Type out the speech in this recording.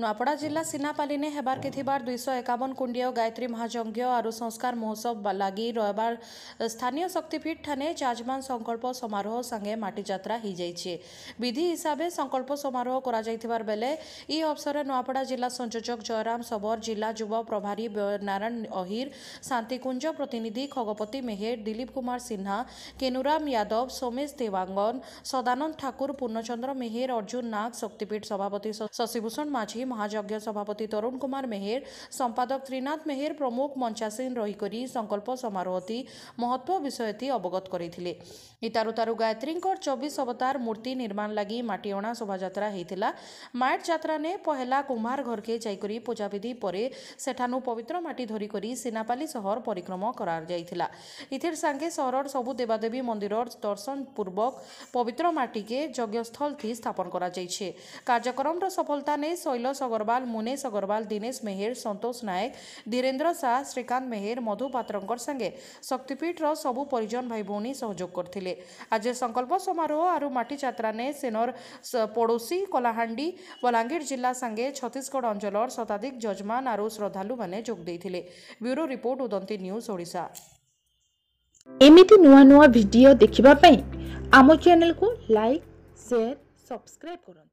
नूआपड़ा जिला सीनापाली ने हेबार के थिबार 251 कुंडीय गायत्री महायज्ञ और संस्कार महोत्सव लगी रविवार स्थानीय शक्तिपीठ ठाने जाजमान संकल्प समारोह संगे माटी यात्रा हो जाइए। विधि हिसाब से संकल्प समारोह करा जाइथिबार बेले ई अवसर नूआपड़ा जिला संयोजक जयराम सबर, जिला युवा प्रभारी नारायण अहिर, शांतिकुंज प्रतिनिधि खगपति मेहेर, दिलीप कुमार सिन्हा, केनुराम यादव, सोमेश देवांगन, सदानंद ठाकुर, पूर्णचंद्र मेहेर, अर्जुन नाग, शक्तिपीठ सभापति शशिभूषण माझी, महायज्ञ सभापति तरुण कुमार मेहेर, संपादक त्रिनाथ मेहेर प्रमुख मंचासीन रहीकरी संकल्प समारोहती महत्व विषयती अवगत करथिले। इतारु तारु गायत्री 24 अवतार मूर्ति निर्माण लगी माटीअणा शोभायात्रा होता। माट यात्रा ने पहला कुम्हार घर के जाइकरी पूजाविधि परे सेठानु पवित्र माटी धरिकरी सीनापाली सहर परिक्रमा करार जाइथिला। इथिर सांगे सहरर सबु देवादेवी मंदिर दर्शन पूर्वक पवित्र माटी के यज्ञस्थल थी स्थापन करा जाइछे। कार्यक्रम सफलता ने शैलस अग्रवाल, मुनेश अग्रवाल, दिनेश मेहेर, संतोष नायक, धीरेन्द्र शाह, श्रीकांत मेहेर, मधु पात्रंकर संगे शक्तिपीठ सबु परिजन भाई भौणी सहयोग करथिले। आज संकल्प समारोह और माटी यात्रा ने सेनर पड़ोसी कलाहांडी बलांगीर जिला संगे छत्तीसगढ़ अंचलर शताधिक जजमान और श्रद्धालु माने जोग देथिले। Bureau report Udanti news Odisha. एमिति नुआ नुआ वीडियो देखिबा पई आम चैनल को लाइक, शेयर, सब्सक्राइब करन।